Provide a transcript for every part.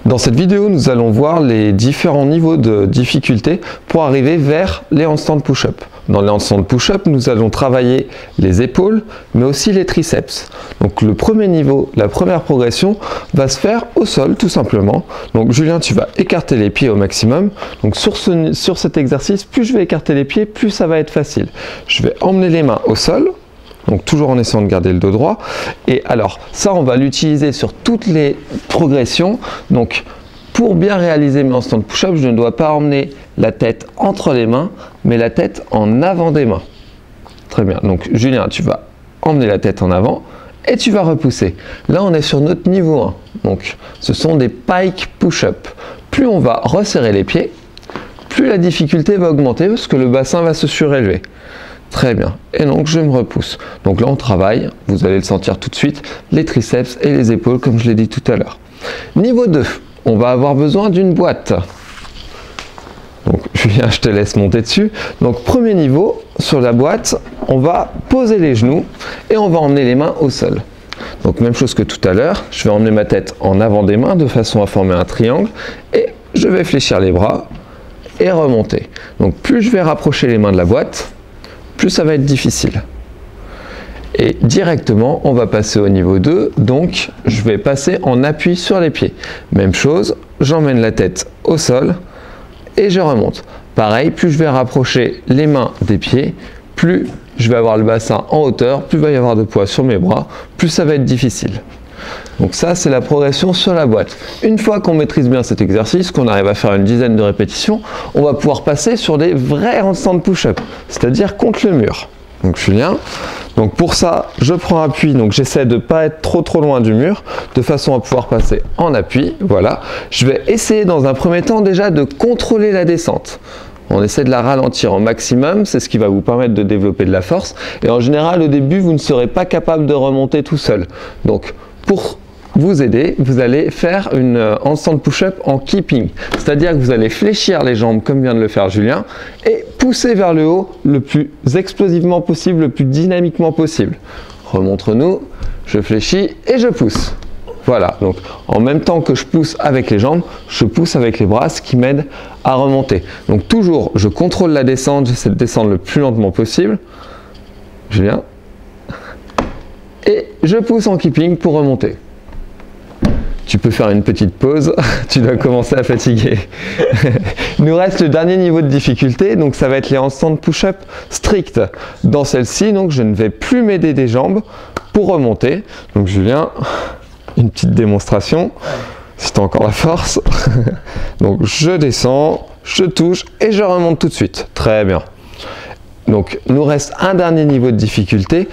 Dans cette vidéo, nous allons voir les différents niveaux de difficulté pour arriver vers les handstand push-up. Dans les handstand push-up, nous allons travailler les épaules, mais aussi les triceps. Donc le premier niveau, la première progression, va se faire au sol, tout simplement. Donc Julien, tu vas écarter les pieds au maximum. Donc sur cet exercice, plus je vais écarter les pieds, plus ça va être facile. Je vais emmener les mains au sol. Donc toujours en essayant de garder le dos droit. Et alors ça, on va l'utiliser sur toutes les progressions. Donc pour bien réaliser mes handstand push-up, je ne dois pas emmener la tête entre les mains, mais la tête en avant des mains. Très bien. Donc Julien, tu vas emmener la tête en avant et tu vas repousser. Là, on est sur notre niveau 1. Donc ce sont des pike push-up. Plus on va resserrer les pieds, plus la difficulté va augmenter parce que le bassin va se surélever. Très bien. Et donc, je me repousse. Donc là, on travaille, vous allez le sentir tout de suite, les triceps et les épaules, comme je l'ai dit tout à l'heure. Niveau 2, on va avoir besoin d'une boîte. Donc, Julien, je te laisse monter dessus. Donc, premier niveau, sur la boîte, on va poser les genoux et on va emmener les mains au sol. Donc, même chose que tout à l'heure, je vais emmener ma tête en avant des mains de façon à former un triangle et je vais fléchir les bras et remonter. Donc, plus je vais rapprocher les mains de la boîte, plus ça va être difficile. Et directement, on va passer au niveau 2, donc je vais passer en appui sur les pieds. Même chose, j'emmène la tête au sol et je remonte. Pareil, plus je vais rapprocher les mains des pieds, plus je vais avoir le bassin en hauteur, plus il va y avoir de poids sur mes bras, plus ça va être difficile. Donc ça, c'est la progression sur la boîte. Une fois qu'on maîtrise bien cet exercice, qu'on arrive à faire une dizaine de répétitions, on va pouvoir passer sur des vrais handstand push-up, c'est-à-dire contre le mur. Donc Julien, donc pour ça, je prends appui, donc j'essaie de ne pas être trop loin du mur, de façon à pouvoir passer en appui. Voilà. Je vais essayer dans un premier temps déjà de contrôler la descente. On essaie de la ralentir au maximum, c'est ce qui va vous permettre de développer de la force. Et en général, au début, vous ne serez pas capable de remonter tout seul. Donc, pour vous aider, vous allez faire une handstand push-up en keeping. C'est-à-dire que vous allez fléchir les jambes comme vient de le faire Julien et pousser vers le haut le plus explosivement possible, le plus dynamiquement possible. Remontre-nous, je fléchis et je pousse. Voilà, donc en même temps que je pousse avec les jambes, je pousse avec les bras, ce qui m'aide à remonter. Donc toujours, je contrôle la descente, j'essaie de descendre le plus lentement possible. Julien. Et je pousse en keeping pour remonter. Tu peux faire une petite pause, tu dois commencer à fatiguer. Il nous reste le dernier niveau de difficulté, donc ça va être les handstand push-up stricts. Dans celle-ci, donc je ne vais plus m'aider des jambes pour remonter. Donc Julien, une petite démonstration, si tu as encore la force. Donc je descends, je touche et je remonte tout de suite. Très bien. Donc il nous reste un dernier niveau de difficulté.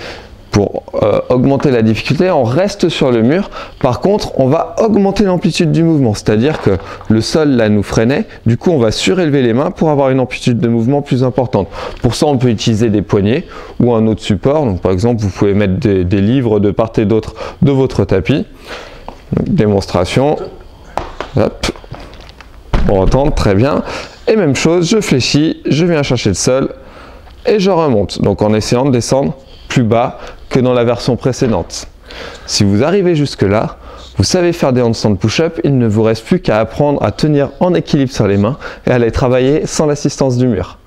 Pour augmenter la difficulté, on reste sur le mur. Par contre, on va augmenter l'amplitude du mouvement. C'est-à-dire que le sol, là, nous freinait. Du coup, on va surélever les mains pour avoir une amplitude de mouvement plus importante. Pour ça, on peut utiliser des poignets ou un autre support. Donc, par exemple, vous pouvez mettre des livres de part et d'autre de votre tapis. Donc, démonstration. Hop. On retente, très bien. Et même chose, je fléchis, je viens chercher le sol et je remonte. Donc, en essayant de descendre plus bas que dans la version précédente. Si vous arrivez jusque là, vous savez faire des handstand push-up, il ne vous reste plus qu'à apprendre à tenir en équilibre sur les mains et à les travailler sans l'assistance du mur.